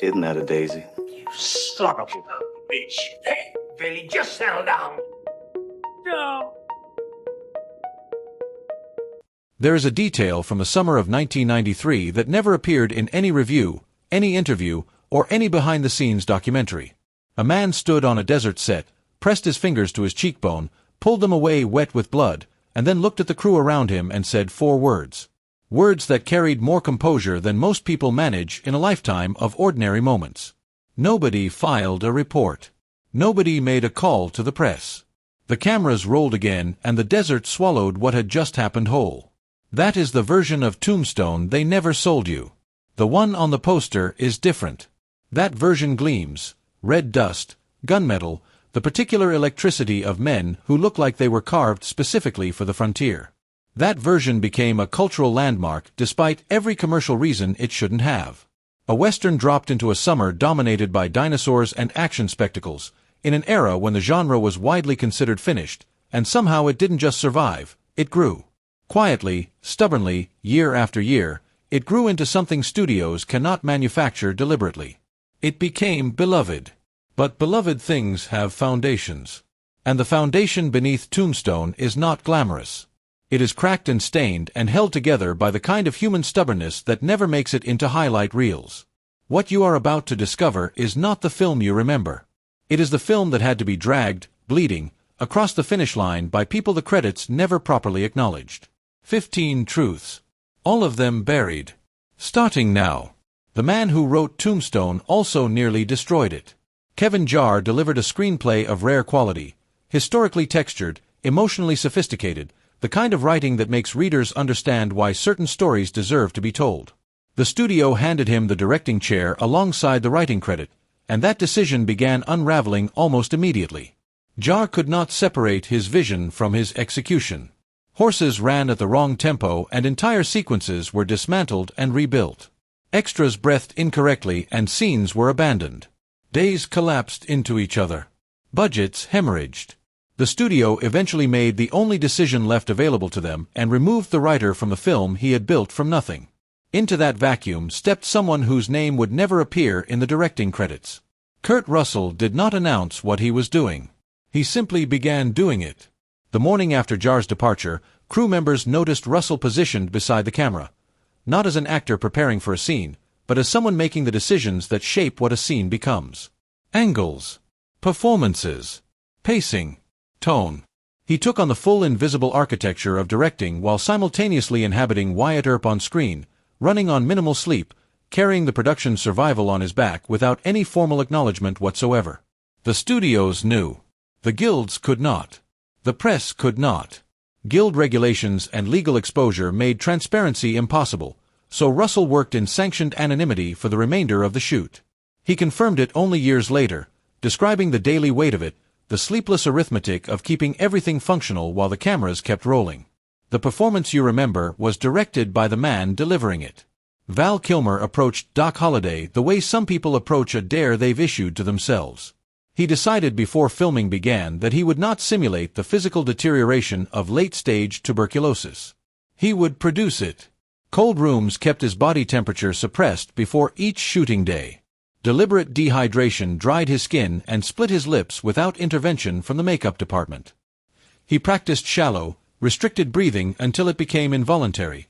Isn't that a daisy? You son of a bitch. Hey, Billy, just settle down. No. There is a detail from the summer of 1993 that never appeared in any review, any interview, or any behind-the-scenes documentary. A man stood on a desert set, pressed his fingers to his cheekbone, pulled them away wet with blood, and then looked at the crew around him and said 4 words. Words that carried more composure than most people manage in a lifetime of ordinary moments. Nobody filed a report. Nobody made a call to the press. The cameras rolled again, and the desert swallowed what had just happened whole. That is the version of Tombstone they never sold you. The one on the poster is different. That version gleams, red dust, gunmetal, the particular electricity of men who look like they were carved specifically for the frontier. That version became a cultural landmark despite every commercial reason it shouldn't have. A Western dropped into a summer dominated by dinosaurs and action spectacles, in an era when the genre was widely considered finished, and somehow it didn't just survive, it grew. Quietly, stubbornly, year after year, it grew into something studios cannot manufacture deliberately. It became beloved. But beloved things have foundations. And the foundation beneath Tombstone is not glamorous. It is cracked and stained and held together by the kind of human stubbornness that never makes it into highlight reels. What you are about to discover is not the film you remember. It is the film that had to be dragged, bleeding, across the finish line by people the credits never properly acknowledged. 15 truths. All of them buried. Starting now. The man who wrote Tombstone also nearly destroyed it. Kevin Jarre delivered a screenplay of rare quality, historically textured, emotionally sophisticated, the kind of writing that makes readers understand why certain stories deserve to be told. The studio handed him the directing chair alongside the writing credit, and that decision began unraveling almost immediately. Jarre could not separate his vision from his execution. Horses ran at the wrong tempo and entire sequences were dismantled and rebuilt. Extras breathed incorrectly and scenes were abandoned. Days collapsed into each other. Budgets hemorrhaged. The studio eventually made the only decision left available to them and removed the writer from the film he had built from nothing. Into that vacuum stepped someone whose name would never appear in the directing credits. Kurt Russell did not announce what he was doing. He simply began doing it. The morning after Jarre's departure, crew members noticed Russell positioned beside the camera, not as an actor preparing for a scene, but as someone making the decisions that shape what a scene becomes. Angles, performances, pacing, tone. He took on the full invisible architecture of directing while simultaneously inhabiting Wyatt Earp on screen, running on minimal sleep, carrying the production's survival on his back without any formal acknowledgement whatsoever. The studios knew. The guilds could not. The press could not. Guild regulations and legal exposure made transparency impossible, so Russell worked in sanctioned anonymity for the remainder of the shoot. He confirmed it only years later, describing the daily weight of it, the sleepless arithmetic of keeping everything functional while the cameras kept rolling. The performance you remember was directed by the man delivering it. Val Kilmer approached Doc Holliday the way some people approach a dare they've issued to themselves. He decided before filming began that he would not simulate the physical deterioration of late-stage tuberculosis. He would produce it. Cold rooms kept his body temperature suppressed before each shooting day. Deliberate dehydration dried his skin and split his lips without intervention from the makeup department. He practiced shallow, restricted breathing until it became involuntary,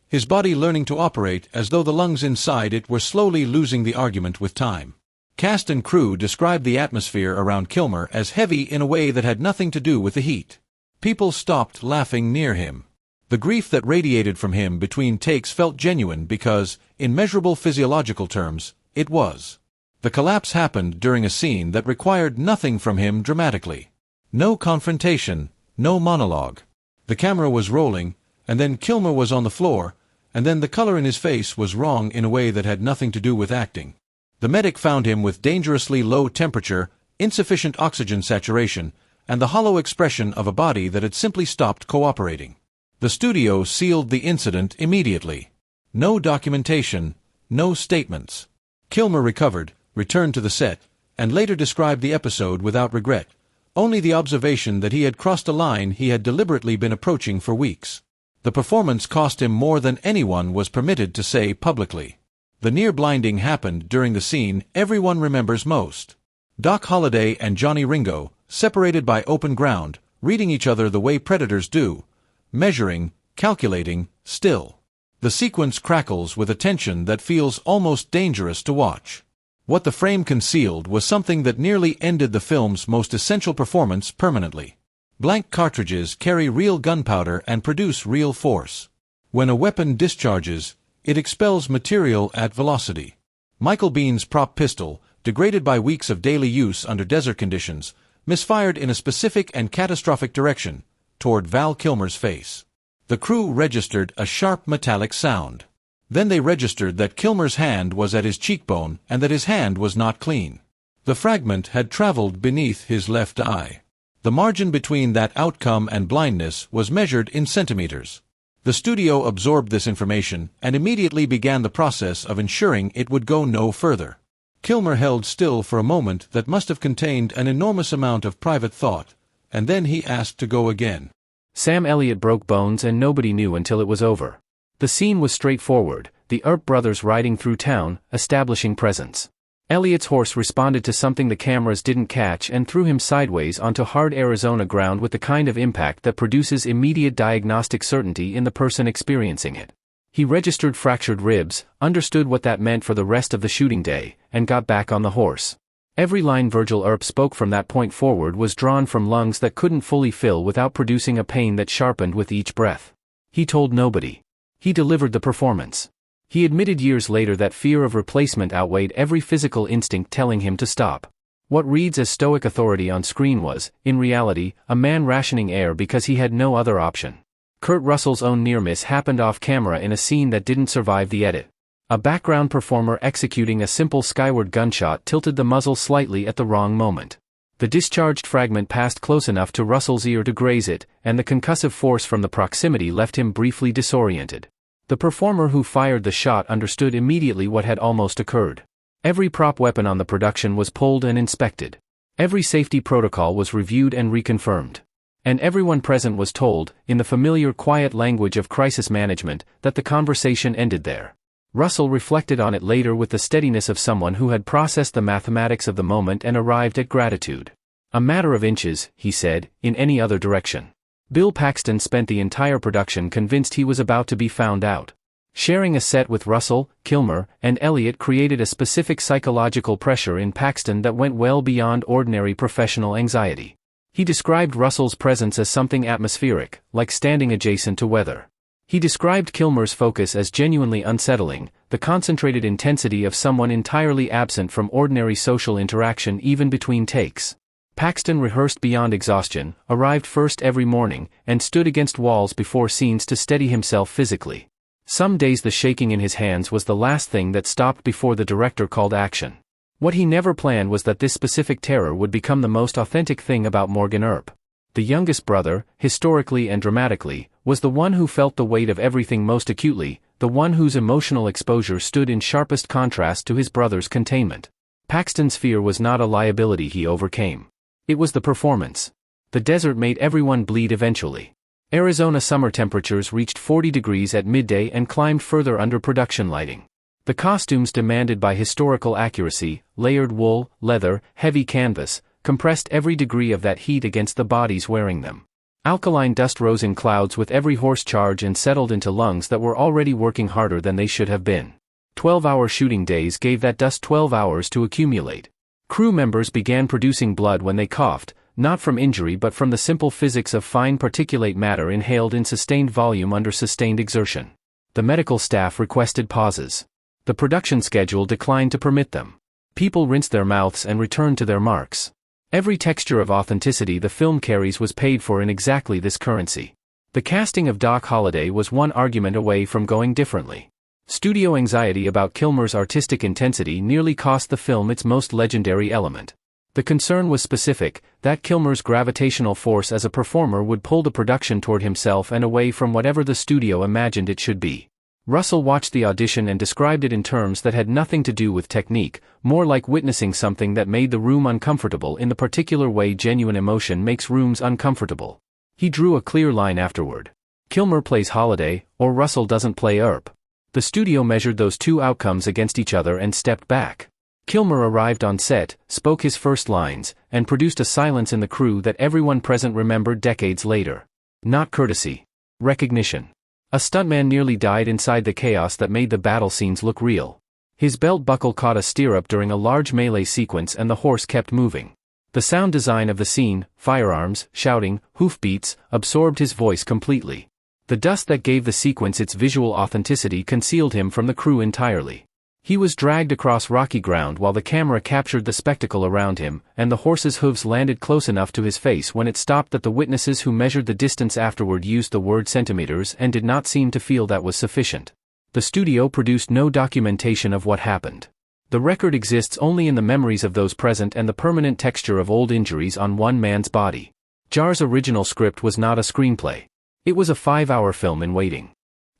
his body learning to operate as though the lungs inside it were slowly losing the argument with time. Cast and crew described the atmosphere around Kilmer as heavy in a way that had nothing to do with the heat. People stopped laughing near him. The grief that radiated from him between takes felt genuine because, in measurable physiological terms, it was. The collapse happened during a scene that required nothing from him dramatically. No confrontation, no monologue. The camera was rolling, and then Kilmer was on the floor, and then the color in his face was wrong in a way that had nothing to do with acting. The medic found him with dangerously low temperature, insufficient oxygen saturation, and the hollow expression of a body that had simply stopped cooperating. The studio sealed the incident immediately. No documentation, no statements. Kilmer recovered, returned to the set, and later described the episode without regret, only the observation that he had crossed a line he had deliberately been approaching for weeks. The performance cost him more than anyone was permitted to say publicly. The near-blinding happened during the scene everyone remembers most. Doc Holliday and Johnny Ringo, separated by open ground, reading each other the way predators do, measuring, calculating, still. The sequence crackles with a tension that feels almost dangerous to watch. What the frame concealed was something that nearly ended the film's most essential performance permanently. Blank cartridges carry real gunpowder and produce real force. When a weapon discharges, it expels material at velocity. Michael Biehn's prop pistol, degraded by weeks of daily use under desert conditions, misfired in a specific and catastrophic direction, toward Val Kilmer's face. The crew registered a sharp metallic sound. Then they registered that Kilmer's hand was at his cheekbone and that his hand was not clean. The fragment had traveled beneath his left eye. The margin between that outcome and blindness was measured in centimeters. The studio absorbed this information and immediately began the process of ensuring it would go no further. Kilmer held still for a moment that must have contained an enormous amount of private thought, and then he asked to go again. Sam Elliott broke bones and nobody knew until it was over. The scene was straightforward, the Earp brothers riding through town, establishing presence. Elliott's horse responded to something the cameras didn't catch and threw him sideways onto hard Arizona ground with the kind of impact that produces immediate diagnostic certainty in the person experiencing it. He registered fractured ribs, understood what that meant for the rest of the shooting day, and got back on the horse. Every line Virgil Earp spoke from that point forward was drawn from lungs that couldn't fully fill without producing a pain that sharpened with each breath. He told nobody. He delivered the performance. He admitted years later that fear of replacement outweighed every physical instinct telling him to stop. What reads as stoic authority on screen was, in reality, a man rationing air because he had no other option. Kurt Russell's own near-miss happened off-camera in a scene that didn't survive the edit. A background performer executing a simple skyward gunshot tilted the muzzle slightly at the wrong moment. The discharged fragment passed close enough to Russell's ear to graze it, and the concussive force from the proximity left him briefly disoriented. The performer who fired the shot understood immediately what had almost occurred. Every prop weapon on the production was pulled and inspected. Every safety protocol was reviewed and reconfirmed. And everyone present was told, in the familiar quiet language of crisis management, that the conversation ended there. Russell reflected on it later with the steadiness of someone who had processed the mathematics of the moment and arrived at gratitude. A matter of inches, he said, in any other direction. Bill Paxton spent the entire production convinced he was about to be found out. Sharing a set with Russell, Kilmer, and Elliott created a specific psychological pressure in Paxton that went well beyond ordinary professional anxiety. He described Russell's presence as something atmospheric, like standing adjacent to weather. He described Kilmer's focus as genuinely unsettling, the concentrated intensity of someone entirely absent from ordinary social interaction even between takes. Paxton rehearsed beyond exhaustion, arrived first every morning, and stood against walls before scenes to steady himself physically. Some days the shaking in his hands was the last thing that stopped before the director called action. What he never planned was that this specific terror would become the most authentic thing about Morgan Earp. The youngest brother, historically and dramatically, was the one who felt the weight of everything most acutely, the one whose emotional exposure stood in sharpest contrast to his brother's containment. Paxton's fear was not a liability he overcame. It was the performance. The desert made everyone bleed eventually. Arizona summer temperatures reached 40 degrees at midday and climbed further under production lighting. The costumes demanded by historical accuracy, layered wool, leather, heavy canvas, compressed every degree of that heat against the bodies wearing them. Alkaline dust rose in clouds with every horse charge and settled into lungs that were already working harder than they should have been. 12-hour shooting days gave that dust 12 hours to accumulate. Crew members began producing blood when they coughed, not from injury but from the simple physics of fine particulate matter inhaled in sustained volume under sustained exertion. The medical staff requested pauses. The production schedule declined to permit them. People rinsed their mouths and returned to their marks. Every texture of authenticity the film carries was paid for in exactly this currency. The casting of Doc Holliday was one argument away from going differently. Studio anxiety about Kilmer's artistic intensity nearly cost the film its most legendary element. The concern was specific, that Kilmer's gravitational force as a performer would pull the production toward himself and away from whatever the studio imagined it should be. Russell watched the audition and described it in terms that had nothing to do with technique, more like witnessing something that made the room uncomfortable in the particular way genuine emotion makes rooms uncomfortable. He drew a clear line afterward. Kilmer plays Holliday, or Russell doesn't play Earp. The studio measured those two outcomes against each other and stepped back. Kilmer arrived on set, spoke his first lines, and produced a silence in the crew that everyone present remembered decades later. Not courtesy. Recognition. A stuntman nearly died inside the chaos that made the battle scenes look real. His belt buckle caught a stirrup during a large melee sequence and the horse kept moving. The sound design of the scene, firearms, shouting, hoofbeats, absorbed his voice completely. The dust that gave the sequence its visual authenticity concealed him from the crew entirely. He was dragged across rocky ground while the camera captured the spectacle around him, and the horse's hooves landed close enough to his face when it stopped that the witnesses who measured the distance afterward used the word centimeters and did not seem to feel that was sufficient. The studio produced no documentation of what happened. The record exists only in the memories of those present and the permanent texture of old injuries on one man's body. Jar's original script was not a screenplay. It was a 5-hour film in waiting.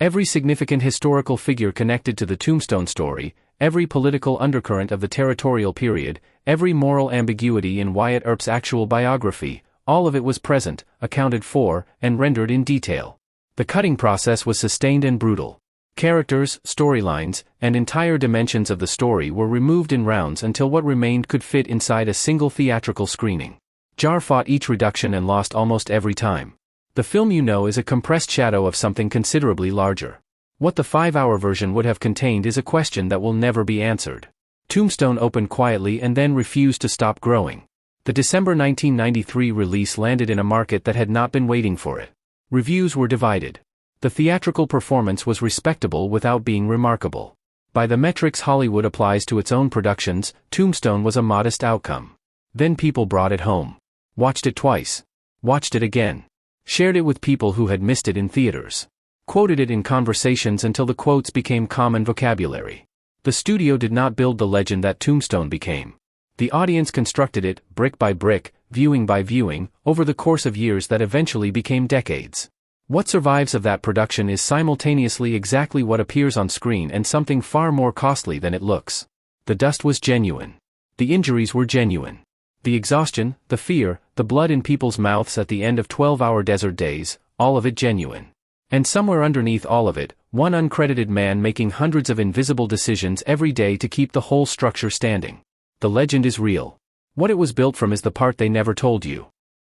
Every significant historical figure connected to the Tombstone story, every political undercurrent of the territorial period, every moral ambiguity in Wyatt Earp's actual biography, all of it was present, accounted for, and rendered in detail. The cutting process was sustained and brutal. Characters, storylines, and entire dimensions of the story were removed in rounds until what remained could fit inside a single theatrical screening. Jar fought each reduction and lost almost every time. The film you know is a compressed shadow of something considerably larger. What the 5-hour version would have contained is a question that will never be answered. Tombstone opened quietly and then refused to stop growing. The December 1993 release landed in a market that had not been waiting for it. Reviews were divided. The theatrical performance was respectable without being remarkable. By the metrics Hollywood applies to its own productions, Tombstone was a modest outcome. Then people brought it home. Watched it twice. Watched it again. Shared it with people who had missed it in theaters. Quoted it in conversations until the quotes became common vocabulary. The studio did not build the legend that Tombstone became. The audience constructed it, brick by brick, viewing by viewing, over the course of years that eventually became decades. What survives of that production is simultaneously exactly what appears on screen and something far more costly than it looks. The dust was genuine. The injuries were genuine. The exhaustion, the fear, the blood in people's mouths at the end of 12-hour desert days, all of it genuine. And somewhere underneath all of it, one uncredited man making hundreds of invisible decisions every day to keep the whole structure standing. The legend is real. What it was built from is the part they never told you.